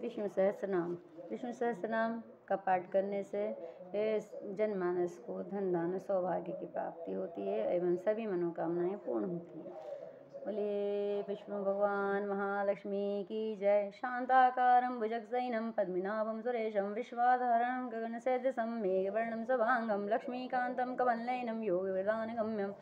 विष्णु सहस्रनाम। विष्णु सहस्रनाम का पाठ करने से जनमानस को धन धान्य सौभाग्य की प्राप्ति होती है एवं सभी मनोकामनाएं पूर्ण होती हैं। बोले विष्णु भगवान महालक्ष्मी की जय। शांताकारं भुजगशयनं पद्मनाभं सुरेशं विश्वाधारणं गगनसदृशं मेघवर्णं शुभांगं लक्ष्मीकान्तं कमलनयनं योगविदानगम्यं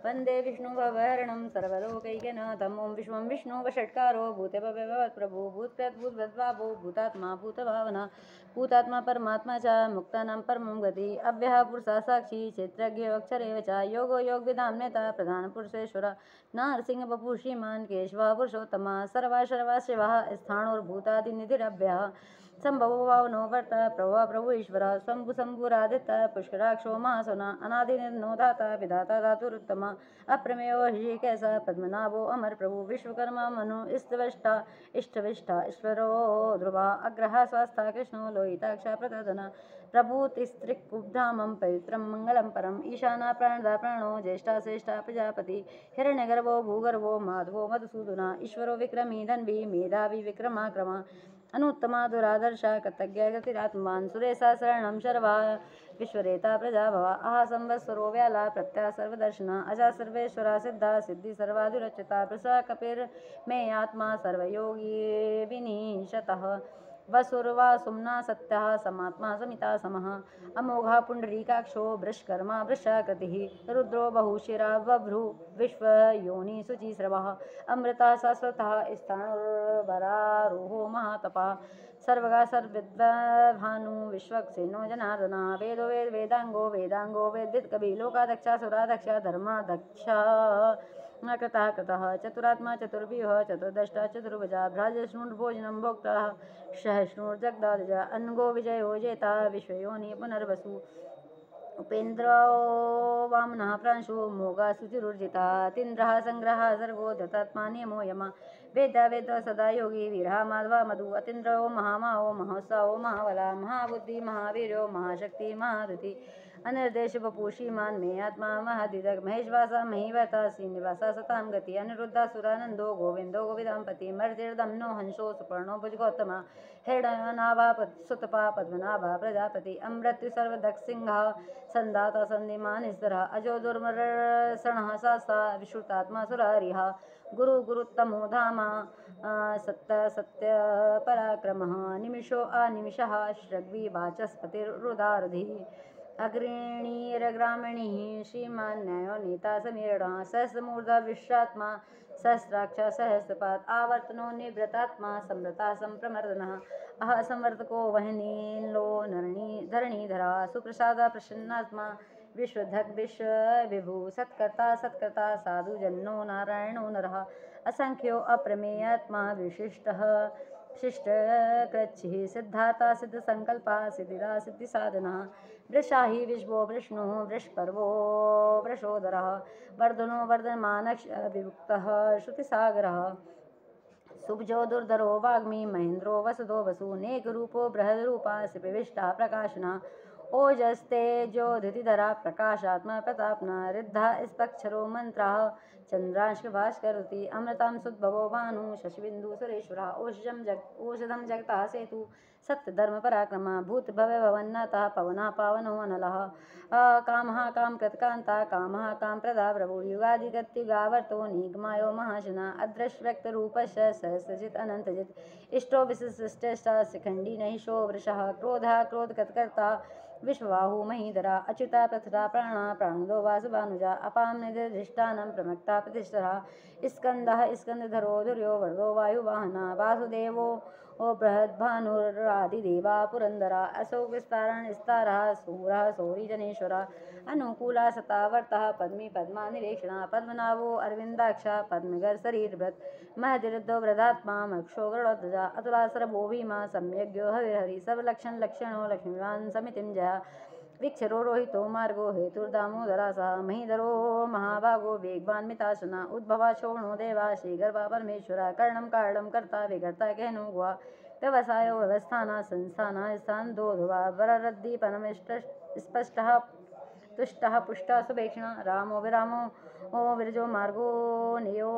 वंदे विष्णुभवहरणं सर्वलोकैकनाथम्। ओं विश्वं विष्णुवषट्कारो भूतभव्यभवत्प्रभो भूतप्रभूतभद्भावो भूतात्मा भूतभावना भूतात्मा परमात्मा च मुक्तानां परमं गति अव्ययः पुरुषः साक्षी क्षेत्रज्ञ अक्षरेव च योगो योगविदां नेता प्रधानपुरुषेश्वर नारसिंह बपू श्रीमान केशवः पुरुषोत्तमः सर्वा शिवः स्थाणुर्भूतादिनिधिरभ्यः संभवो वावनो वर्त प्रभु ईश्वर शंभुरादित्य पुष्कराक्षो महासुना अनादिनिर्नो दाता विधाता धातुरुत्तम अप्रमेयो ऋषिकेश पद्मनाभो अमर प्रभु विश्वकर्मा मनु इष्टविष्टा ईश्वरो ध्रुवा अग्रह स्वस्था कृष्णो लोहिताक्ष प्रतदन प्रभूतिस्त्रिकुब्धामं पवित्रं मंगलं परम ईशाना प्राणदा प्राणो ज्येष्ठा श्रेष्ठा प्रजापति हिरण्यगर्भो भूगर्भो माधवो मधुसूदना ईश्वरो विक्रमी धन्वी मेधावी विक्रमाक्रमा अनुत्तमा दुरादर्शा कृतज्ञ गतिरात्मान सुरेशा शरणं शर्वा विश्वरेता प्रजा भवा आहा संवत्सरो व्याला प्रत्या सर्वदर्शना अजा सर्वेश्वरा सिद्धा सिद्धि सर्वाधिरचिता प्रसा कपिर मे आत्मा सर्वयोगी विनीशतः वसुर्वा सुम्ना सत्यः समात्मा समिता समः अमोघा पुंडरीकाक्षो वृषकर्मा वृषाकृतिः रुद्रो बहुशिरा बभ्रु विश्वयोनि शुचिस्रवः अमृता शाश्वतः स्थाणुर्वरारोहो महातपः सर्वगा सर्वविद्भानु विश्वक्सेनो जनार्दनः वेदो वेदांगो वेद्वित् कवि लोकादक्षा सुरादक्षा धर्मादक्षा कृतः चतुरात्मा चतुर्व्यूह चतुर्दष्टा चतुर्भुजा भ्राजशृणुर्भोजनं भोक्ता सहिष्णुर्जगदादिज अन्गो विजयो जेता विश्वयोनि पुनर्वसु उपेन्द्रो वामनः प्रांशु मोगा शुचिरुर्जिता तीन्द्रः संग्रहः सर्गो धृतात्मा नियमो यम वेद सदा योगी वीरः माधवा मधु अतीन्द्रो महामाहो महोत्सवो महाबला महाबुद्धि महावीर्यो महाशक्ति महादुति अनिर्देश बपूषीमान मे आत्मा महादिदक महेशवासा महीवता श्रीनिवासा सतां गति अनिरुद्धा सुरानंदो गोविंदो गोविदांपति मर्तिर्दम्नो हंसो सुपर्णो भुजगौतमा हेडनाभा सुतपा पद्मनाभा प्रजापति अमृत्यु सर्वदक्ष सिंह संदाता संधिमान स्थिरः अजो दुर्मर्षणः सासा विश्रुतात्मा सुरारिः गुरुतमो धामा सत्य पराक्रमः निमिषो अनिमिषः श्रग्वी वाचस्पतिरुदारधिः अग्रणीरग्रामणिः श्रीमान् न्यायो नेता समीरणः सहस्रमूर्धा विश्रात्मा सहस्राक्ष सहस्रपात् आवर्तनो निवृतात्मा समृता संप्रमर्दनः अह संवर्तको वहनीलो धरणीधरा सुप्रसादा प्रसन्नात्मा विश्वधक विश्वविभु सत्कर्ता साधु जन्नो नारायणो नरः असंख्यो अप्रमेयात्मा विशिष्टः शिष्टकृच्छिः सिद्धाता सिद्धसंकल्पा सिद्धिदा सिद्धिसाधनः वृषाहि विश्वो वृष्णुः वृषपर्वो वृषोदरः वर्धनो वर्धमानक्ष विभुक्तः श्रुतिसागरः सुब्जो दुर्धरो वाग्मी महेन्द्रो वसुदो वसु नेकरूपो बृहद्रूपा प्रविष्टा प्रकाशना ओजस्तेजो धृतिधरा प्रकाशात्मा प्रतापना रिद्धा स्पक्षरो मंत्रः चंद्रांशभास्करति अमृतां सुद्भवो भानु शशिबिंदु सुरेश्वरः औषधं जगतः सेतु सत्यधर्म पराक्रमा भूत भव्य भवन्नाथः पवनः पावनो अनलः कामः कामकृतकान्ता कामः कामप्रदा प्रभु युगादिगत्युगावर्तो निगमायो महाशना अदृश्यव्यक्तरूपस्य सहस्रजित् अनन्तजित् इष्टो विशिष्टश्च शिखण्डी नहिषो वृषः क्रोधः क्रोधकृतकर्ता विश्वबाहु महीधरा अच्युता प्रथता प्राणा प्राणदो वासुभानुजा अपां निधिष्ठानं प्रमक्ता प्रतिष्ठः स्कंदः स्कंदधरो धुर्यो वर्गो वायुवाहना वासुदेवो बृहद्भानुरादिदेवा पुरंदरा अशोक विस्तारः सूरः सौरीजनेश्वरा अनुकूला सतावर्तः पद्मी पद्मा निरीक्षणा पद्मनाभो अरविंदाक्षा पद्मगर शरीरभृत् महदिरुद्धो वृद्धात्मा मक्षो गरुड़ध्वजा अतुलासरभो भीमा सम्यग्यो हरिहरि सर्वलक्षण लक्षणो लक्ष्मीवान् समितिं जया विक्षरो रोहितो मार्गो हेतुर्दामोदरा सह महीधरो महाभागो वेगवान् मिताशना उद्भवा शोभनो देवा श्रीगर्भा परमेश्वरा कर्णं कारणं कर्ता विघर्ता कहनो गुहा व्यवसायो व्यवस्थाना संस्थाना स्थान दो ध्रुवा वररद्दीपनमिष्ट स्पष्टः तुष्टः पुष्टः सुभेक्षणः रामो विरामो ओ विरजो मार्गो नयो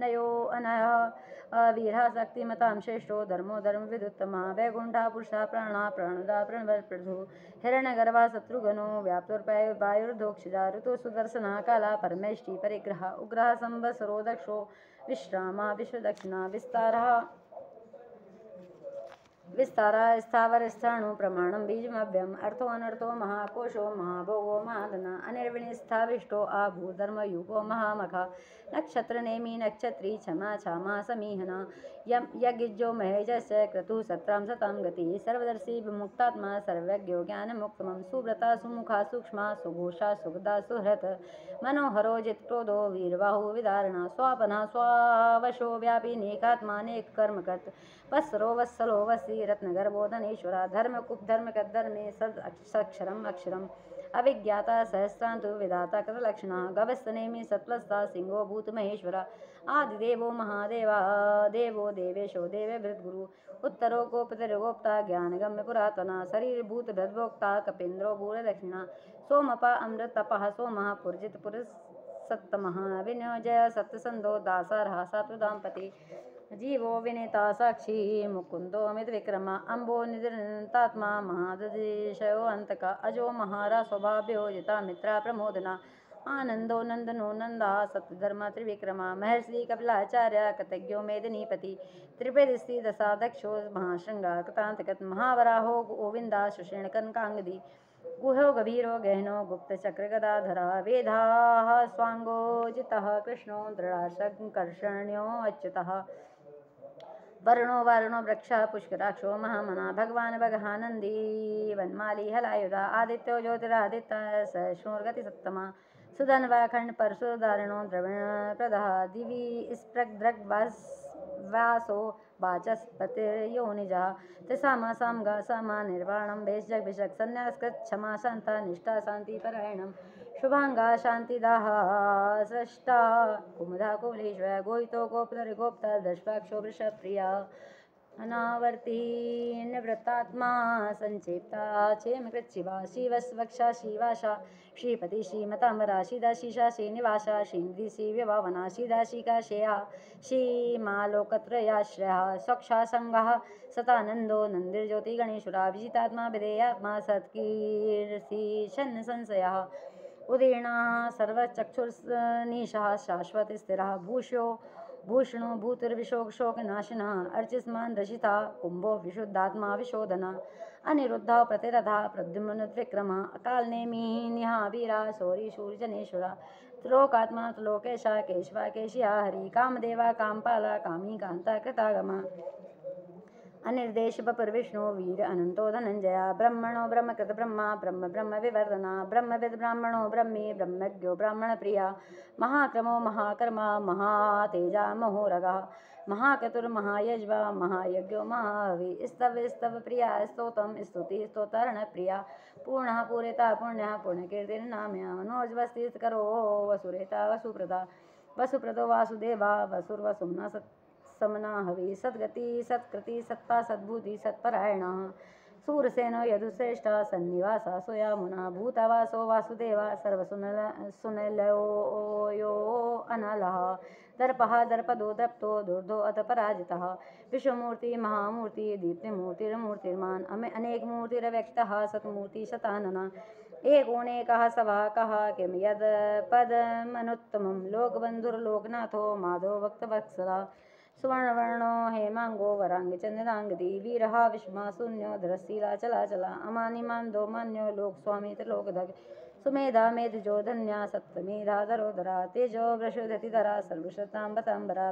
नयो अनयः वीरः शक्तिमतां श्रेष्ठो धर्मो धर्मविदुत्तमः वैकुण्ठः पुरुषः प्राणः प्राणदा प्रणवप्रभु हिरण्यगर्भः शत्रुघ्नो व्याप्तोर्वायुर्धोक्षिजा ऋतु सुदर्शनः काला परमेष्टि परिग्रह उग्रः संवत्सरो दक्षो विश्रामः विश्वदक्षिणा विस्तारा स्थावर स्थाणु प्रमाणं बीजमव्यम अर्थो अनर्थो महाकोशो महाभोगो महाधना अनिर्विणिस्थाविष्टो आभूधर्मयुगो महामखा नक्षत्र नेमी नक्षत्री क्षमा क्षमा समीहना यम यज्ञो महेजस्य क्रतु सत्रां सतां गति सर्वदर्शी विमुक्तात्मा सर्वज्ञो ज्ञानमुक्तमं सुव्रता सुमुखा सूक्ष्मा सुघोषा सुगदा सुहृत मनोहरो जित्क्रोधो वीरबाहु विदारणा स्वापना स्वावशो व्यापी नेकात्मानेक कर्मकर्त वत्सरो वत्सलो वसी रत्नगर्भो धनेश्वरा धर्मकुप धर्मकद्धर्मे सदक्षरम अक्षरम अविज्ञाता सहस्रांतु विधाता कृतलक्षणा गवस्तनेमि सत्वस्ता सिंहो भूत महेश्वरा आदिदेवो महादेवा देवो देवेशो देवे भृतगुरु उत्तरो गोपतिर्गोप्ता ज्ञानगम्य पुरातना शरीर भूत भृद्भोक्ता कपिन्द्रो भूरदक्षिणा सोमपा अमृत तपः सोमः पुर्जित पुरुषसत्तमः विनियोजय सत्यसंधो दासारः सात्वदाम्पति जीवो विनेता साक्षी मुकुंदो अमित विक्रमा अम्बो निधनतात्मा महादधिशयो अंतका अजो महारा स्वभाव्यो जिता मित्रा प्रमोदना आनंदो नंदनो नंदा सत्यधर्मा त्रिविक्रमा महर्षि कपिलाचार्य कतज्ञो मेदिनीपति त्रिपेदस्त्री दशा दक्षो महाशृंगा कृतांतकत महावराहो गोविंदा सुषेण कनकांगदी गुहो गभीरो गहनो गुप्त चक्र गदाधरा वेदाः स्वांगो जितः कृष्णो दृढ़ाशंकर्षण्यो अच्युतः वर्णो वर्णो वृक्षः पुष्कराक्षो महामना भगवान् भगहानंदी वनमाली हलायुधा आदित्यो ज्योतिरादित्य सहिष्णुर्गति सत्तमा सुधन्वा खंड परशुधारिणो द्रविण प्रदः दिवि स्प्रग्दृग्वासो वाचस्पतिर्योनिजः त्रिसामा सामगा सामा निर्वाणं भेषजग विषक संन्यासकृत क्षमा शांता निष्ठा शांति परायणम शुभांगा शांतिदाः सृष्टा कुमुदा कुमलेश्वर गोहितो गोपधर गोप्ता दशपाक्षो वृषप्रिया अनावर्ती निवृत्तात्मा संक्षिप्ता क्षेमकृत शिवा शिवस्वक्षा शिवाशा श्रीपति श्रीमतांबरा शिदा शीशा श्रीनिवासा श्रीनिधि श्रीविभावना शिदा शिकाशया श्रीमालोकत्रयाश्रया स्वक्षा संगः सतानंदो नंदिर्ज्योति गणेश्वरा विजितात्मा विधेयात्मा सत्कीर्ति षण् संशयः उदीर्णः सर्वचक्षुर्निशः शाश्वत स्थिरः भूषणो भूतिर्विशोकशोकनाशिनः अर्चिस्मान् रचिता कुंभो विशुद्धात्मा विशोधना अनिरुद्धः प्रतिरथः प्रद्युम्नोद्विक्रमः अकालनेमिः वीरा शौरी शूरजनेश्वरा त्रिलोकात्मा त्रिलोकेशा केशवा केशिया हरि कामदेवा कामपाला कामी कांता कृतागमा अनिर्देश बपुर विष्णु वीर अनंतो धनंजया ब्रह्मणो ब्रह्मकृत ब्रह्मा ब्रह्म ब्रह्म विवर्धना ब्रह्मविद ब्राह्मणो ब्रह्मी ब्रह्मज्ञो ब्राह्मण प्रिया महाक्रमो महाकर्मा महातेजा महोरगः महाकतुर्महायज्वा महायज्ञो महाहवि स्तव स्तव प्रिया स्तोत्रम स्तुति स्तोतरण प्रिया पूर्णः पूरिता पुण्यः पुण्यकीर्तिर्नाम्या मनोजवस्ति करो वसुरेता वसुप्रदा वसुप्रदो वासुदेवा वसुर्वसुम्ना समना हवि सद्गति सत्कृति सत्ता सद्बुद्धि सत्परायणः सूरसेनो यदुश्रेष्ठः सन्निवासा सोयामुना भूतवासो वासुदेवा सर्वसुनलयो यो अनलः दर्पः दर्पदो दर्प्तो दुर्धो अथ पराजितः विश्वमूर्ति महामूर्ति दीप्तिमूर्तिर्मूर्तिर्मान् अनेक मूर्तिरव्यक्तः सत्मूर्ति शतानना एकोनेकः सवाकः किं यद् पदमनुत्तमं लोकबन्धुर्लोकनाथो माधो भक्तवत्सला सुवर्णवर्णो हेमांगो वरांग चंद्रांगदी वीरः विष्मा शून्यो धरशीला चलाचला अमानिमान्दो मान्यो लोकस्वामी त्रिलोकधग सुमेधा मेधजो धन्या सप्तमेधा धरोधरा तेजो वृषोधतिधरा सर्वशतांबतांबरा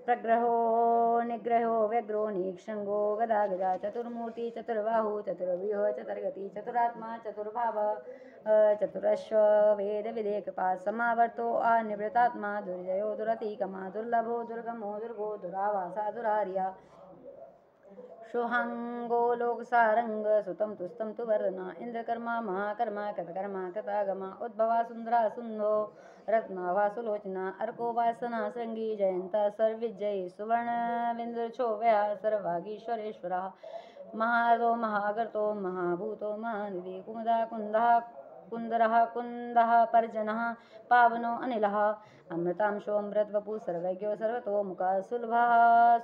प्रग्रहो निग्रहो व्यग्रो निक्षंगो गदागदा चतुर्मूर्ति चतुर्बाहु चतुर्व्यूह चतुर्गति चतुरात्मा चतुर्भाव चतुरश्व वेद विधेयकपात समावर्तो अनिवृतात्मा दुर्जयो दुरतिकमा दुर्लभो दुर्गमो दुर्गो दुरावासा दुरार्या शुहांगो लोकसारंग सुतम तुस्तम तु वर्धना इंद्रकर्मा महाकर्मा कृतकर्मा कृतागमा उद्भवा सुंदरा सुंदो रत्नाभा सुलोचना अर्को वासना श्रृंगी जयंता सर्विजयी सुवर्ण विंद्रक्षोभ्या सर्वागीश्वरेश्वरा महादो महागर्तो महाभूतो महानिधि कुमुदा कुंदः कुंदरः कुंदः पर्जनः पावनो अनिलः अमृतांशो अमृतवपु सर्वज्ञो सर्वतो मुखः सुलभः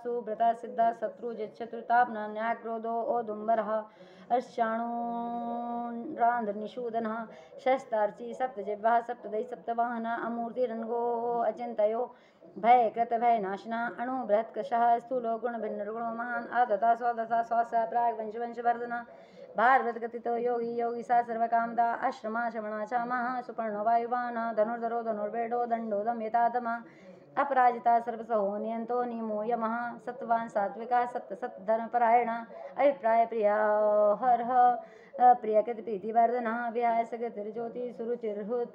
सुव्रता सिद्धा शत्रुजिच्छत्रुतापना न्याक्रोधो ओदुम्बरः अर्षाणुरान्ध्रनिषूदनः शस्तार्ची सप्तजिह्वः सप्तदै सप्तवाहनः अमूर्तिरङ्गो अचिन्तयो भयकृत भयनाशना अणुबृहत्कषः स्थूलो गुणभिन्नगुणो महान् आदता स्वदता स्वस्य प्राग्वंशवंशवर्धना भारत गतितो योगी योगी सा सर्वकामदा आश्रमा श्रवणा च महा सुपर्णो वायुवाना धनुर्धरो धनुर्वेदो दंडो दम्यतातमा अपराजिता सर्वसहो नियंतो निमो यमः सत्वान् सात्विका सत्य सत्य धर्मपरायण अभिप्राय प्रिया हर प्रियकृत प्रीतिवर्धनः विहाय सगतिर्ज्योति सुरुचिर्हुत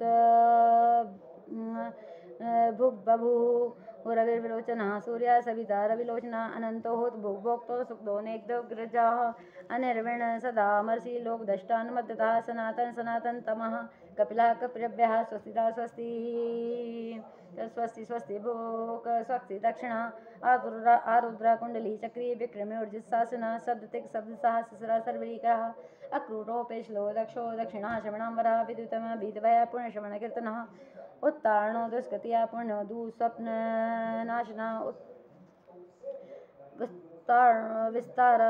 भुक् बभूः रविर्विलोचनः सूर्या सविता रविलोचना अनंतो होत भुक्भोक्तो सुखदो नेग्धग्रजाः अनिर्विण सदा अमरसी लोकदष्टान्मद्दता सनातन सनातन तमः कपिला कपिरभ्यः स्वस्तिदा स्वस्ति स्वस्ति स्वस्ति भोक स्वस्ति दक्षिणा आरुद्रा कुंडली चक्री विक्रमी ऊर्जिशासना शब्दतिक शब्द सहस्रा सर्वरीकः अक्रूरोपेशलो दक्षो दक्षिणा श्रवणांबरः विद्युतम बीतभय पुण्यश्रवण कीर्तनः उत्तारणो दुष्कृतिया पुण्यो दुःस्वप्न नाशना विस्तार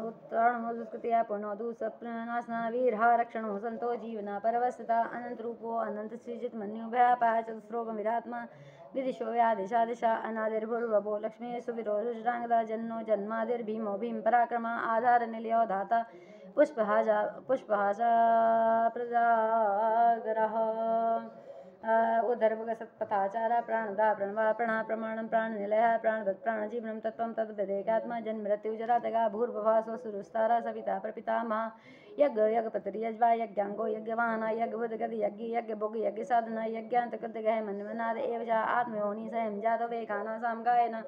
उत्तारणो दुष्कृतिया पुण्यो दुःस्वप्न नाशना वीरहा रक्षणो संतो जीवना परवस्थिता अनंत रूपो अनंत सृजित मन्युभ्यापाय चतुस्रोगम विरात्मा विदिशो व्यादिशा दिशा अनादिर्भुर्वभो लक्ष्मी सुविरो रुद्रांगदा जन्नो जन्मादिर्भीमो भीम पराक्रमा आधार निलयो धाता पुष्पहाजा प्रजागरः उदर्भगसत्पथाचारा प्राणदा प्रणवा प्रणा प्रमाणं प्राणनिलयः प्राणवत् प्राणजीवनं तत्त्वं तद्वदेकात्मा जन्ममृत्युजरातगा भूर्भुवः स्वसुरुस्तारा सविता प्रपितामहः यज्ञ यज्ञपति यज्वा यज्ञांगो यज्ञवाहन यज्ञबुद्धगति यज्ञ यज्ञभोग यज्ञसाधना यज्ञान्तकृतगः मन्वनाद एव च आत्मयोनि स्वयं जातो वेखाना सामगायन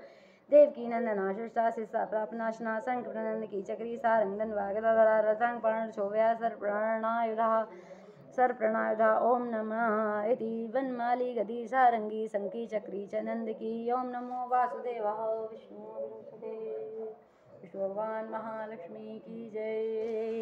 देवकी नंदना शुष्टा शिष्टा प्रापनाशना संकृतनंदकी चक्री सारंगन वागदाधरा रसांग प्राणशोभ्या सर्वप्राणायुधः सर्वप्राणायुधा ओम नमः इति वनमाली गदी सारंगी संकी चक्री च नंदकी ओम नमो वासुदेवाय विष्णु विष्णु भगवान महालक्ष्मी की जय।